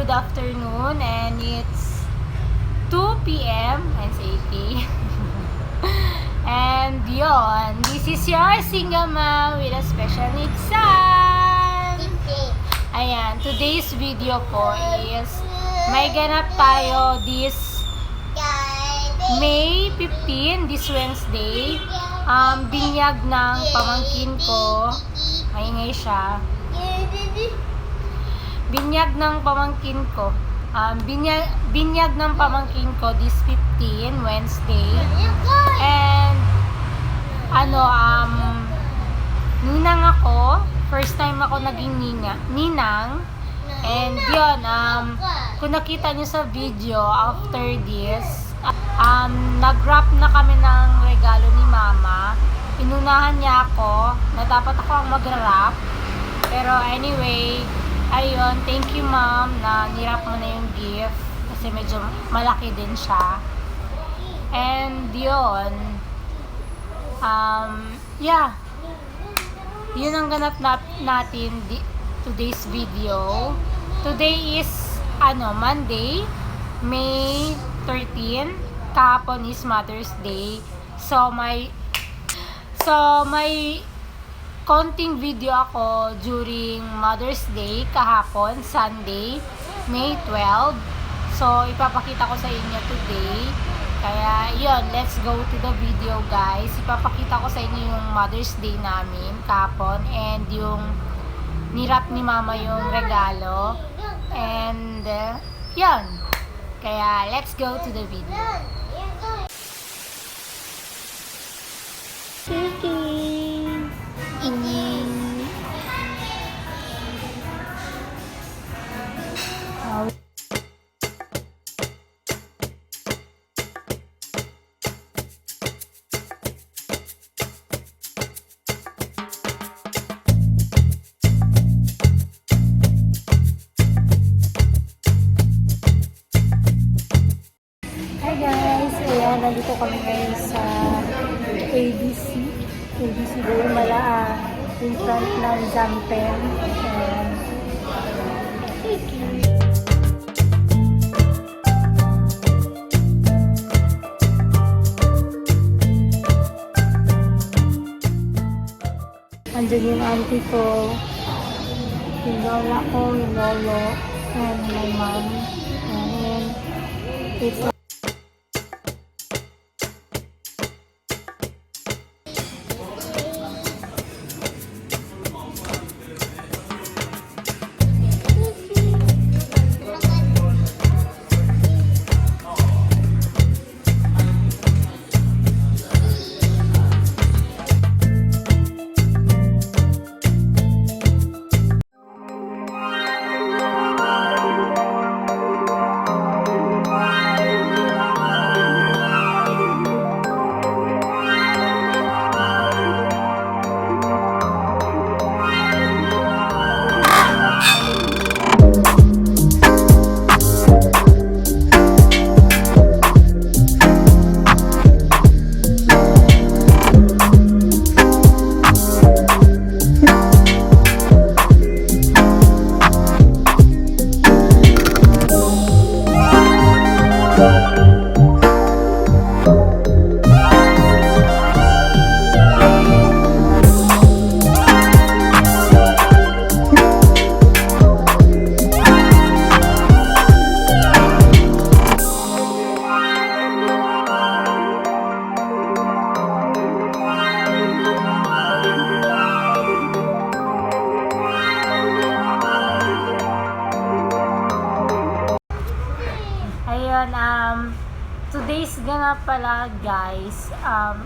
good afternoon, and it's 2 p.m. and it's 8 And yon, this is your single mom with a special needs son. Ayan, today's video po is may ganap tayo this May 15, this Wednesday. Binyag ng pamangkin ko. Maingay siya. Binyag ng pamangkin ko. Binyag ng pamangkin ko this 15, Wednesday. And ninang ako. First time ako naging ninang. And yun, kung nakita nyo sa video, after this, nag-wrap na kami ng regalo ni mama. Inunahan niya ako na dapat ako ang mag-wrap. Pero anyway, ayun, thank you ma'am na nirap mo na yung gift kasi medyo malaki din siya. And yun, yeah, yun ang ganap natin today's video. Today is Monday, May 13. Kahapon is Mother's Day. So may konting video ako during Mother's Day kahapon, Sunday, May 12. So ipapakita ko sa inyo today. Kaya yun, let's go to the video guys. Ipapakita ko sa inyo yung Mother's Day namin kahapon and yung nirap ni mama yung regalo. And yun. Kaya let's go to the video. Nandito kami ngayon sa ABC Mala in front ng Zampen. Thank you. Andun yung auntie ko, yung lola ko, yung lolo, and my mom. And it's today's ganap pala guys,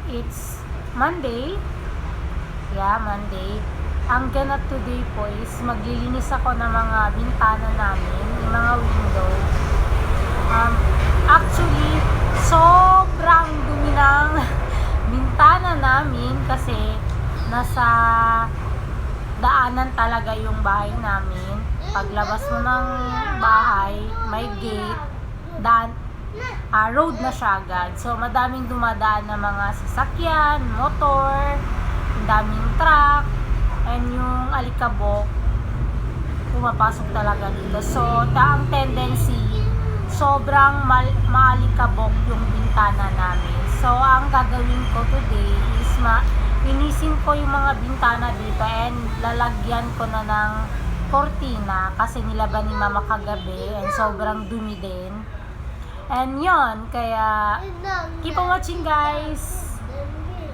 it's Monday. Yeah, Monday. Ang ganap today po is maglilinis ako ng mga bintana namin, yung mga window. Actually, sobrang dumi ng bintana namin kasi nasa daanan talaga yung bahay namin. Paglabas mo ng bahay, may gate, road na siya agad. So, madaming dumadaan na mga sasakyan, motor, daming truck, and yung alikabok, pumapasok talaga dito. So, ang tendency, sobrang maalikabok yung bintana namin. So, ang gagawin ko today is linisin ko yung mga bintana dito and lalagyan ko na ng kortina kasi nilaban ni mama kagabi and sobrang dumi din. And yon, kaya keep on watching guys.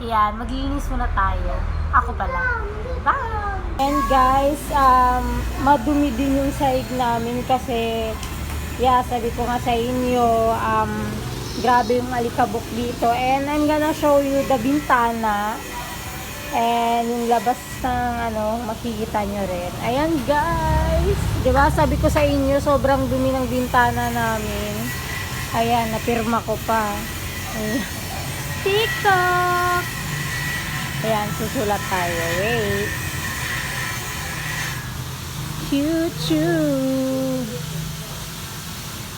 Yan, maglilinis muna tayo. Ako pala. Bye! And guys, madumi din yung sahig namin kasi sabi ko nga sa inyo, grabe yung alikabok dito. And I'm gonna show you the bintana. And yung labas ng makikita nyo rin. Ayan guys. Diba sabi ko sa inyo, sobrang dumi ng bintana namin. Ayan, napirma ko pa. Ayan. TikTok! Ayan, susulat tayo. Wait. YouTube.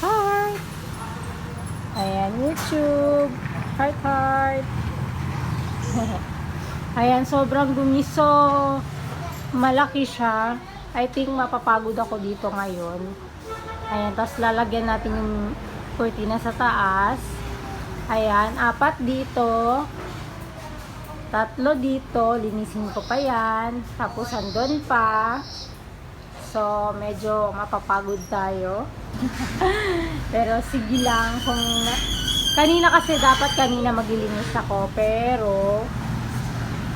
Heart. Ayan, YouTube. Heart, heart. Ayan, sobrang dumi. So, malaki siya. I think mapapagod ako dito ngayon. Ayan, tapos lalagyan natin yung kurtina sa taas. Ayan, 4 dito. 3 dito. Linisin ko pa yan. Tapos andun pa. So, medyo mapapagod tayo. Pero sige lang. Kanina kasi dapat kanina maglilinis ako. Pero,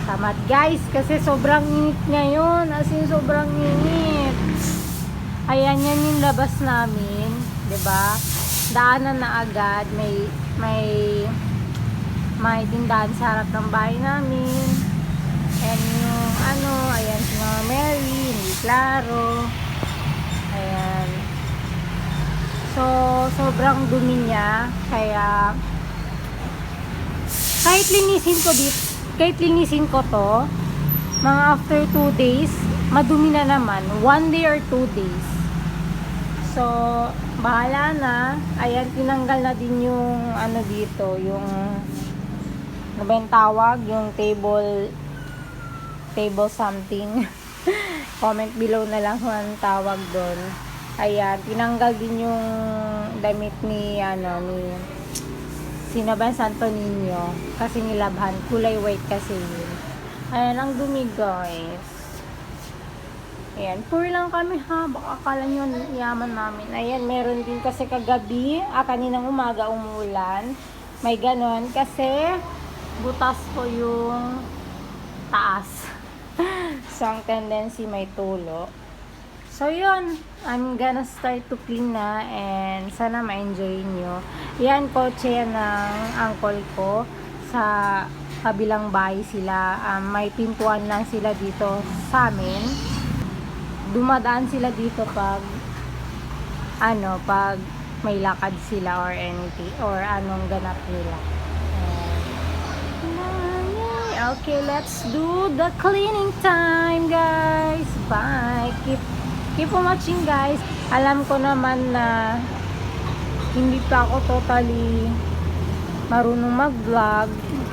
tamad guys. Kasi sobrang init ngayon. As in, sobrang init. Ayan, yan yung labas namin. 'Di ba? Daanan na agad. May tindahan sa harap ng bahay namin. And yung ayan si Mama Mary, hindi klaro. Ayan. So, sobrang dumi niya. Kaya, kahit linisin ko to, mga after 2 days, madumi na naman. 1 day or 2 days. So, bahala na. Ayan, tinanggal na din yung dito, yung ba yung tawag? Yung table something. Comment below na lang kung anong tawag doon. Ayan, tinanggal din yung damit ni Sinaban Santo Niño kasi nilabhan. Kulay white kasi yun. Ayan, ang dumi guys. Ayan, poor lang kami ha. Baka akala nyo yaman namin. Ayan, meron din kasi kagabi. Kaninang umaga umulan. May ganon kasi butas ko yung taas. So, ang tendency may tulo. So, yun. I'm gonna start to clean na and sana ma-enjoy nyo. Yan, kotse ng uncle ko. Sa kabilang bahay sila. May pintuan lang sila dito sa amin. Dumadaan sila dito pag may lakad sila or anything or anong ganap nila. Okay, let's do the cleaning time, guys. Bye. Keep on watching, guys. Alam ko naman na hindi pa ako totally marunong mag-vlog,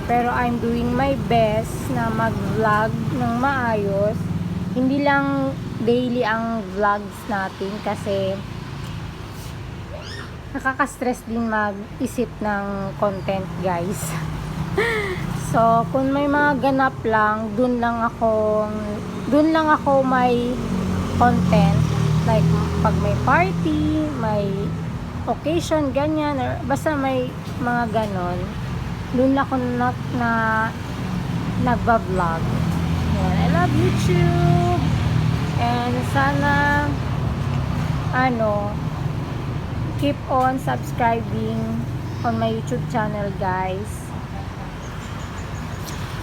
pero I'm doing my best na mag-vlog ng maayos. Hindi lang daily ang vlogs natin kasi nakaka-stress din mag-isip ng content, guys. So, kung may mga ganap lang, dun lang ako may content. Like, pag may party, may occasion, ganyan, or basta may mga ganon, dun ako nagba-vlog. Yan. I love YouTube. And sana, keep on subscribing on my YouTube channel, guys.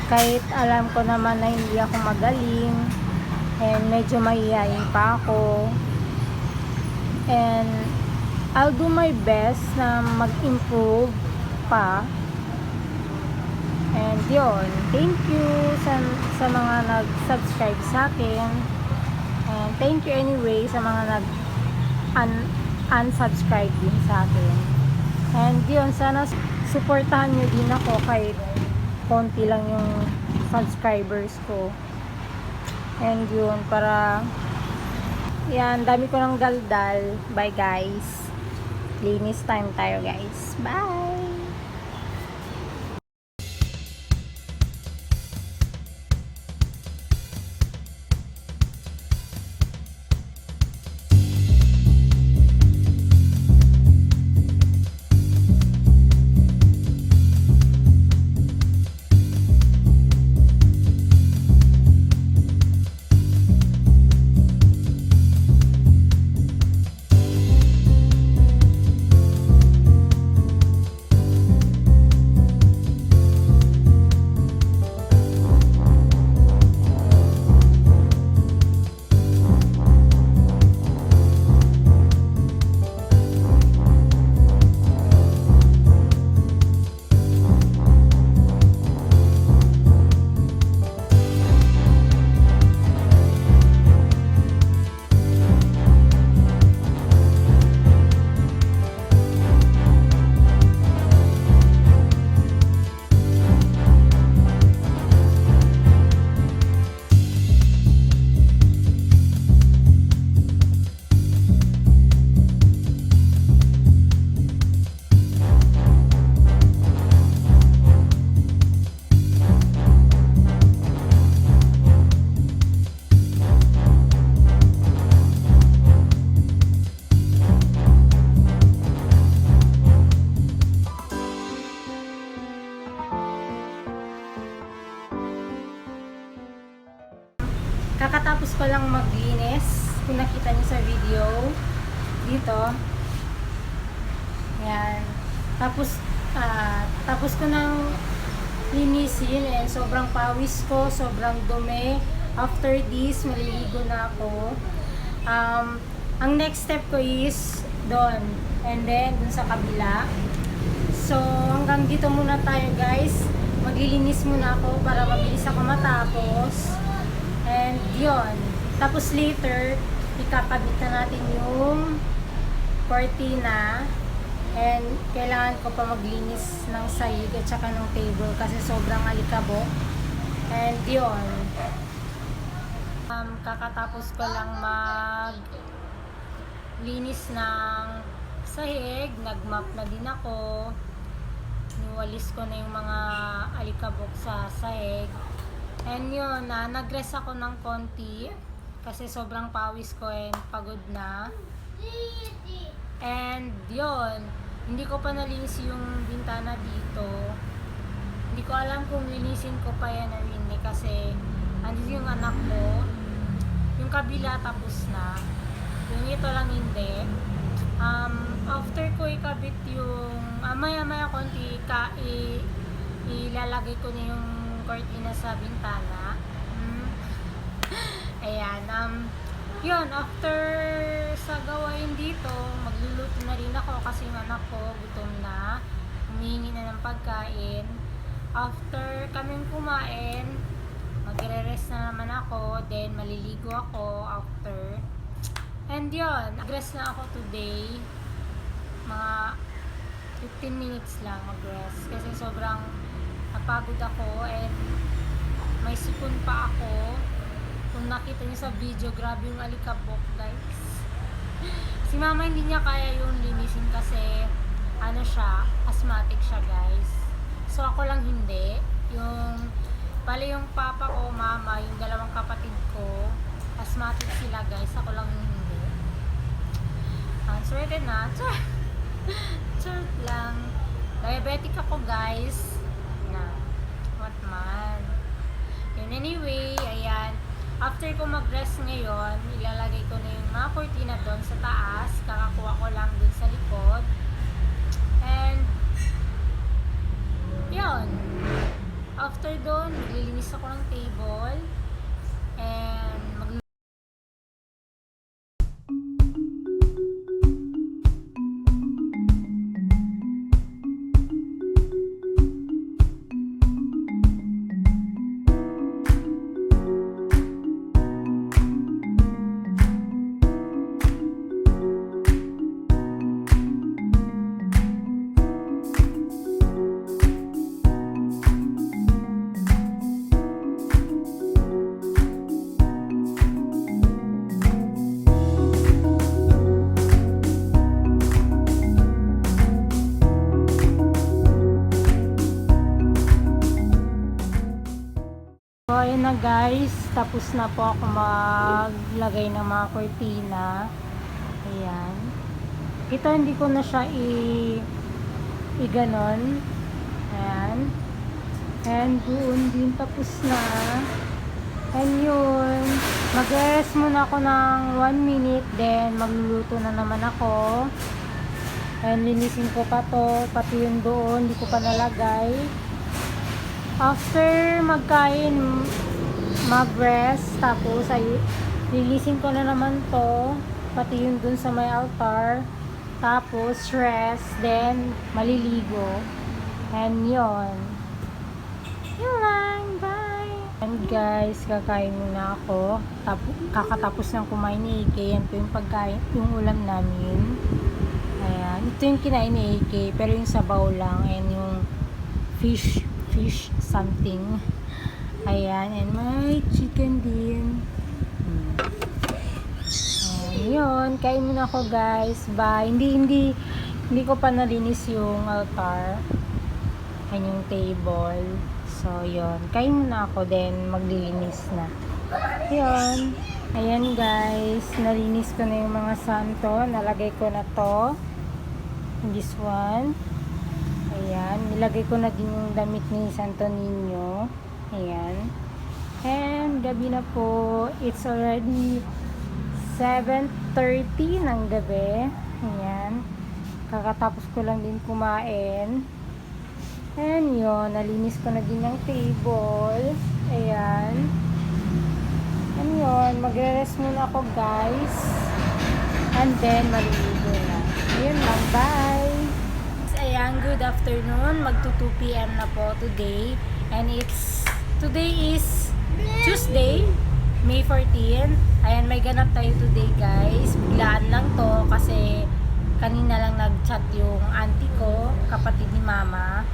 Kahit alam ko naman na hindi ako magaling and medyo mahihayin pa ako, and I'll do my best na mag-improve pa. And yun, thank you sa mga nag-subscribe sa akin, and thank you anyway sa mga unsubscribe din sa akin. And yun, sana supportahan nyo din ako kahit konti lang yung subscribers ko. And yun, para Yan, dami ko ng daldal. Bye guys. Linis time tayo guys. Bye! Kakatapos ko lang maglinis. Kung nakita niyo sa video, dito. Yan. Tapos ko nang linisin and sobrang pawis ko, sobrang dumi. After this, maliligo na ako. Ang next step ko is doon. And then, dun sa kabila. So, hanggang dito muna tayo guys. Maglilinis muna ako para mabilis ako matapos. And yun. Tapos later, ikakabit na natin yung cortina. And kailangan ko pa maglinis ng sahig at saka ng table kasi sobrang alikabok. And yun. Kakatapos ko lang maglinis ng sahig. Nagmap na din ako. Niwalis ko na yung mga alikabok sa sahig. And yun, nag-rest ako ng konti kasi sobrang pawis ko and pagod na. And yun, hindi ko pa nalinis yung bintana dito. Hindi ko alam kung linisin ko pa yan or hindi kasi andito yung anak ko. Yung kabila tapos na. Yung ito lang hindi. After ko ikabit yung maya-maya konti ilalagay ko na yung cortina sa bintana. Ayan. Yun, after sa gawain dito, magluluto na rin ako kasi yung anak ko gutom na. Humihingi na ng pagkain. After kaming kumain, magre-rest na naman ako. Then, maliligo ako after. And yun, nag-rest na ako today. Mga 15 minutes lang mag-rest. Kasi sobrang napagod ako and may sipon pa ako. Kung nakita niyo sa video, grabe yung alikabok guys. Si mama hindi niya kaya yung linisin kasi ano siya, asthmatic siya guys. So ako lang hindi. Yung papa ko, mama, yung dalawang kapatid ko, asthmatic sila guys. Ako lang yung hindi. Sorted na. Chart lang. Diabetic ako guys. What man. Yun, anyway, ayan. After ko mag-rest ngayon, ilalagay ko na yung mga cortina doon sa taas. Kakakuha ko lang doon sa likod. And, yun. After doon, maglilinis ako ng table. And, guys, tapos na po ako maglagay ng mga kortina. Ayan. Ito hindi ko na siya i-ganon. Ayan. And doon din tapos na. And yun, mag-rest muna ako ng 1 minute, then magluluto na naman ako. And linisin ko pa to, pati yung doon, hindi ko pa nalagay. After magkain, mag-rest, tapos ay lilisin ko na naman to, pati yung dun sa may altar. Tapos rest, then maliligo. And yun. Yun lang, bye! And guys, kakain muna ako. Kakatapos ng kumain ni AK. Yan po yung pagkain, yung ulam namin. Ayan. Ito yung kinain ni AK, pero yung sabaw lang. And yung fish something. Ayan. And may chicken din. Yun, kain muna ako guys. Bye. Hindi ko pa nalinis yung altar. Ayan yung table. So, yun. Kain muna ako, then maglilinis na. Yun. Ayan guys. Nalinis ko na yung mga santo. Nalagay ko na to. This one. Ayan. Nilagay ko na din yung damit ni Santo Niño. Ayan. And gabi na po. It's already 7:30 ng gabi. Ayan. Kakatapos ko lang din kumain. And yun, nalinis ko na din yung table. Ayan. And yun, magre-rest muna ako guys. And then, maliligo na. Ayun lang, bye! Ayan, good afternoon. Magto 2 PM na po today. And today is Tuesday, May 14. Ayan, may ganap tayo today guys. Biglaan lang to kasi kanina lang nag-chat yung auntie ko, kapatid ni mama.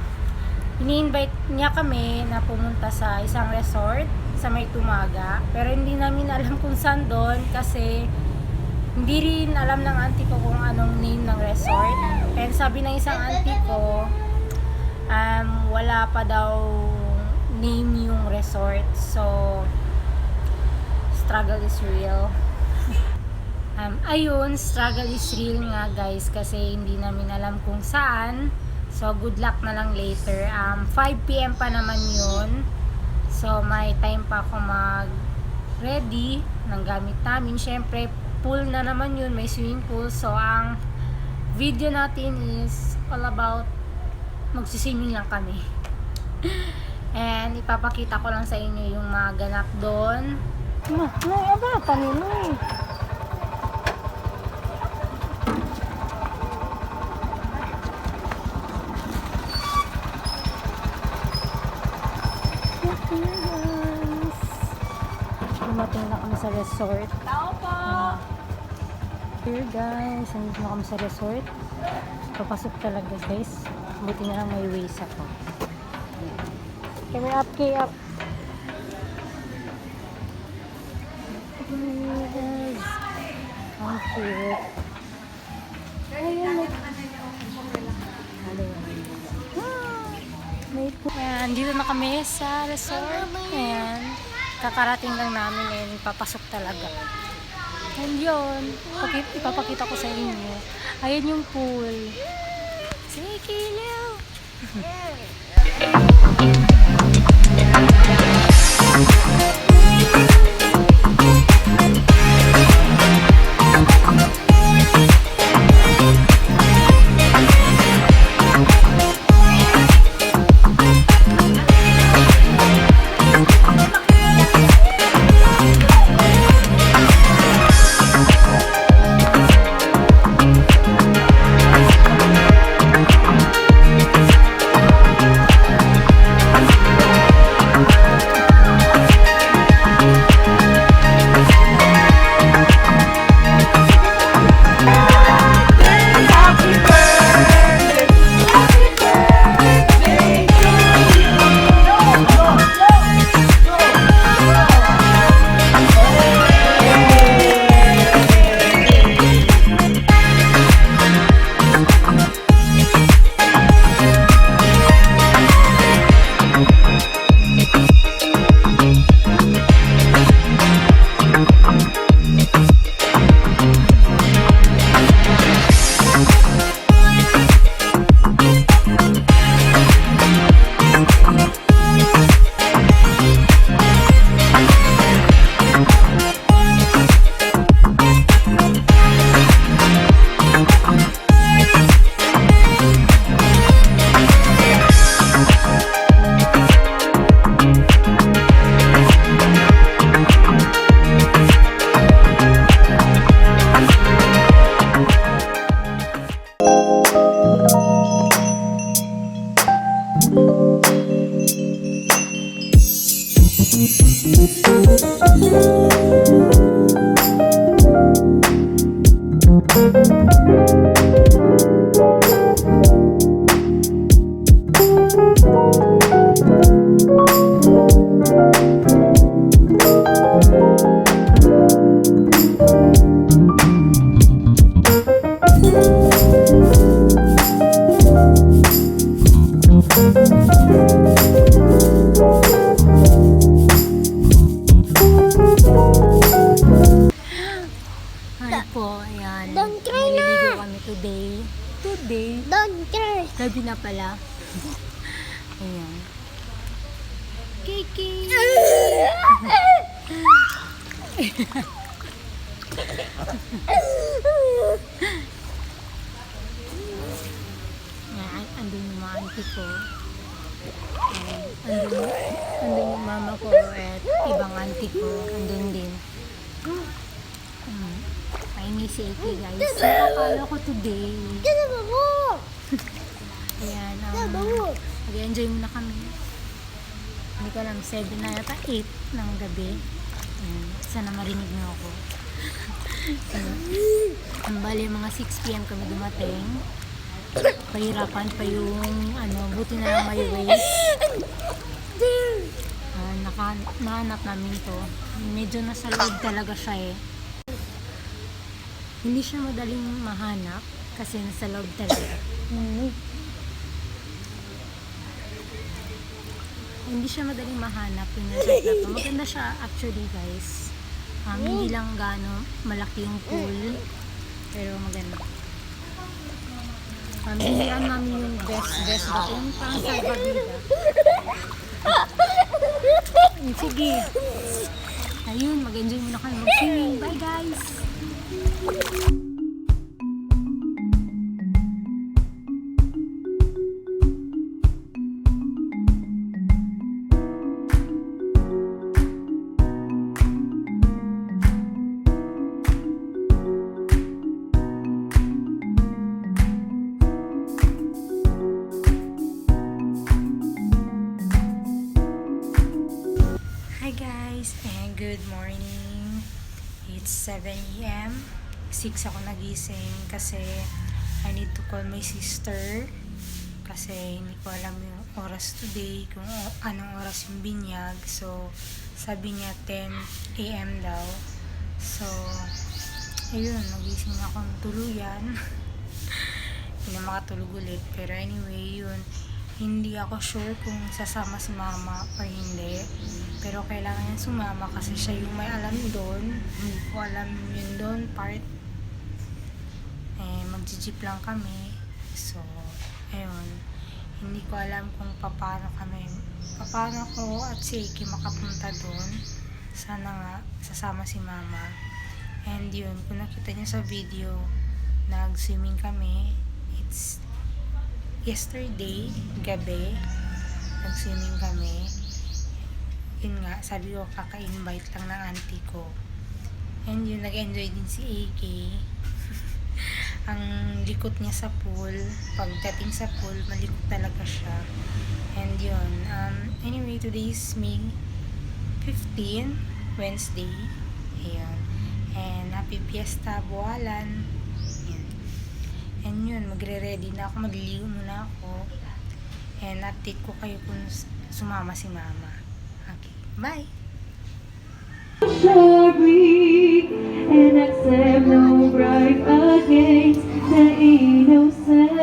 Ini-invite niya kami na pumunta sa isang resort sa May Tumaga. Pero hindi namin alam kung saan doon kasi hindi rin alam ng auntie ko kung anong name ng resort. And sabi ng isang auntie ko, wala pa daw name yung resort. So, struggle is real. Ayun, struggle is real nga guys kasi hindi namin alam kung saan. So, good luck na lang later. 5 PM pa naman yun. So, may time pa ako mag-ready ng gamit namin. Siyempre, pool na naman yun. May swimming pool. So, ang video natin is all about magsiswimming lang kami. And, ipapakita ko lang sa inyo yung mga ganap doon. Abata nila eh. Dumating na kami sa resort. Tao po! Here guys, nandito na kami sa resort. Papasok talaga guys. Buti na lang may ways ako. Kami up, kay up. Yes. Ang cute. Ayun, ayan, dito na kami sa resort. Ayan. Kakarating lang namin and papasok talaga. And yun, ipapakita ko sa inyo. Ayan yung pool. Sige, Kiliw! Hi po, ayan. Don't cry na. Naliligo kami today. Don't cry. Gabi na pala. Ayan. Kiki! Ayan, andun yung mga auntie ko. Andun yung mama ko at ibang auntie ko. Andun din. Mainis si Ike, guys. Nakakala ko today. Diyan na mo. Ayan, Bawo. mag-enjoy muna kami. Hindi ko alam, 7 na yata, 8 ng gabi. Ayan, sana marinig niyo ako. Ang bali, mga 6 p.m. kami dumating. Pahirapan pa yung, buti na lang may waste. Nahanap namin to. Medyo nasa loob talaga siya eh. Hindi siya madaling mahanap kasi nasa loob talaga. Hindi siya madaling mahanap yung resort na to. Maganda siya actually, guys. Hindi lang gaano malaki yung pool, pero maganda. Pamilihan namin yung best ba kung parang salvavida. Sige. Ayun, mag-enjoy muna kami mag-swimming. Bye, guys! Hi guys, and good morning. It's 7 a.m. 6 ako nagising kasi I need to call my sister kasi hindi ko alam yung oras today, kung anong oras yung binyag. So, sabi niya 10 a.m. daw. So, ayun, nagising akong tuluyan. Hindi na makatulog ulit. Pero anyway, yun. Hindi ako sure kung sasama si mama or hindi. Pero kailangan niya sumama kasi siya yung may alam doon. Hindi ko alam yun doon part. Mag-jeep lang kami. So, ayun. Hindi ko alam kung paano ko at si Iki makapunta doon. Sana nga sasama si mama. And yun, kung nakita niyo sa video, nag-swimming kami. It's yesterday, gabi, nag-swimming kami. Yun nga, sabi ko, kaka-invite lang ng auntie ko. And yun, nag-enjoy din si AK. Ang likot niya sa pool, pagdating sa pool, malikot talaga siya. And yun, anyway, today is May 15, Wednesday. Ayun. And happy Fiesta, Buwalan. And yun, magre-ready na ako, magliligo muna ako. And update ko kayo kung sumama si mama. Okay, bye! Sorry, and accept no bribe against the innocence.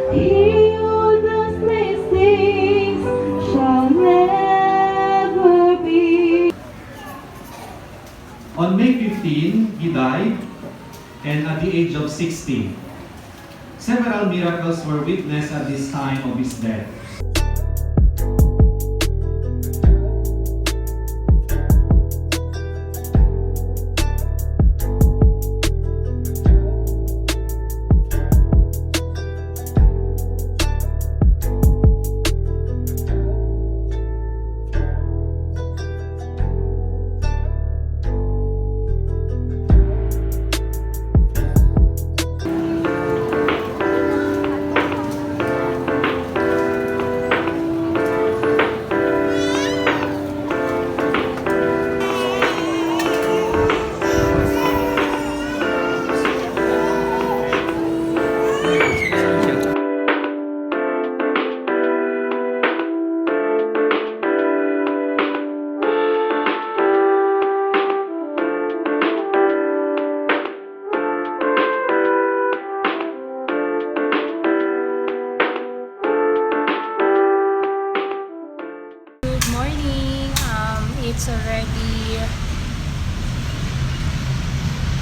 He who does these things shall never be. On May 15, he died, and at the age of 60. Several miracles were witnessed at this time of his death.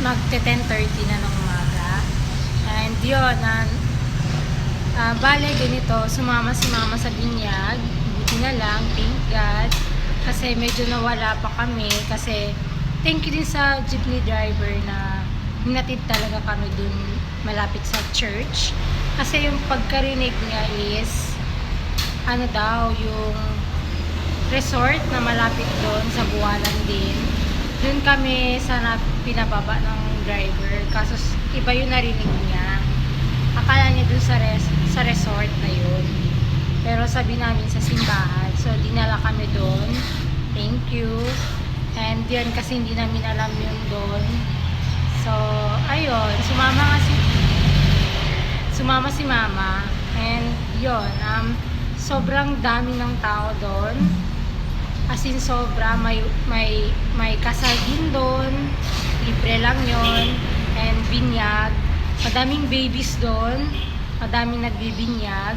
magte-10:30 na ng umaga. And yun, bale ganito, sumama si mama sa binyag. Buti na lang, thank God. Kasi medyo nawala pa kami. Kasi thank you din sa jeepney driver na hinatid talaga kami dun malapit sa church. Kasi yung pagkarinig niya is ano daw, yung resort na malapit doon sa Buwalan din. Doon kami sana pinababa ng driver. Kaso iba yung narinig niya. Akala niya doon sa resort na yun. Pero sabi namin sa simbahan. So dinala kami doon. Thank you. And yun kasi hindi namin alam yun doon. So ayun, sumama si mama. And yun, sobrang dami ng tao doon. As in sobra, may kasal din doon. Libre lang yon. And binyag. Madaming babies doon. Madaming nagbibinyag.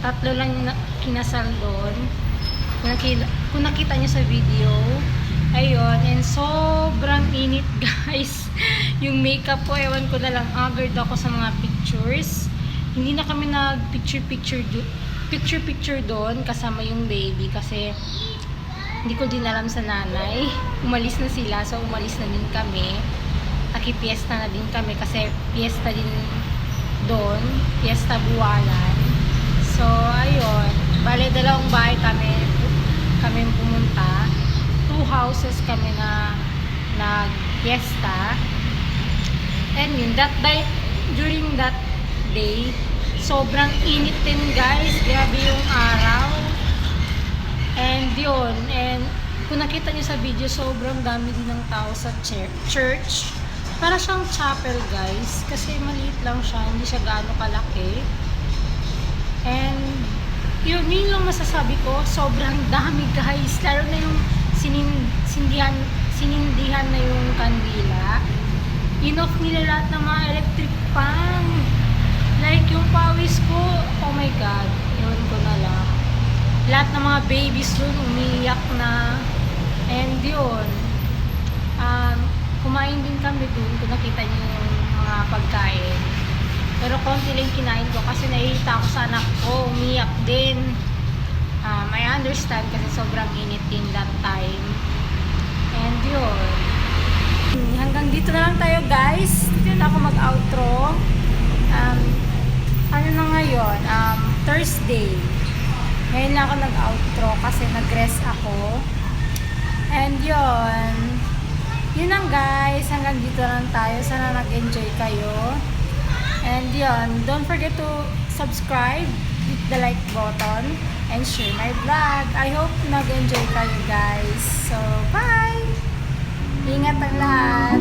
3 lang yung kinasal doon. Kung nakita nyo sa video. Ayun. And sobrang init guys. Yung makeup ko, ewan ko na lang. Haggard ako sa mga pictures. Hindi na kami nag-picture doon kasama yung baby kasi hindi ko din alam sa nanay. Umalis na sila, so umalis na din kami. Nakipiesta na din kami kasi piesta din doon. Piesta Buwalan. So, ayun. Bale, 2 bahay kami pumunta. 2 houses kami na nag-piesta. And yun, during that day, sobrang init din guys. Grabe yung araw. And yun. And kung nakita nyo sa video, sobrang dami din ng tao sa church. Para siyang chapel guys. Kasi maliit lang siya. Hindi siya gaano kalaki. And yun lang masasabi ko. Sobrang dami guys. Lalo na yung sinindihan na yung kandila. In-off nila lahat ng mga electric fan. Like yung pawis ko, oh my God, yun ko na lang. Lahat ng mga babies dun, umiiyak na. And yun, kumain din kami dun kung nakita niyo yung mga pagkain. Pero konti lang kinain ko kasi nakikita ko sa anak ko, umiiyak din. I understand kasi sobrang init din that time. And yun. Hanggang dito na lang tayo guys. Dito na ako mag-outro. Ano na ngayon? Thursday. Ngayon lang ako nag-outro kasi nag-rest ako. And yun. Yun lang guys. Hanggang dito lang tayo. Sana nag-enjoy kayo. And yun. Don't forget to subscribe, hit the like button, and share my vlog. I hope nag-enjoy kayo guys. So, bye! Ingat ang lahat!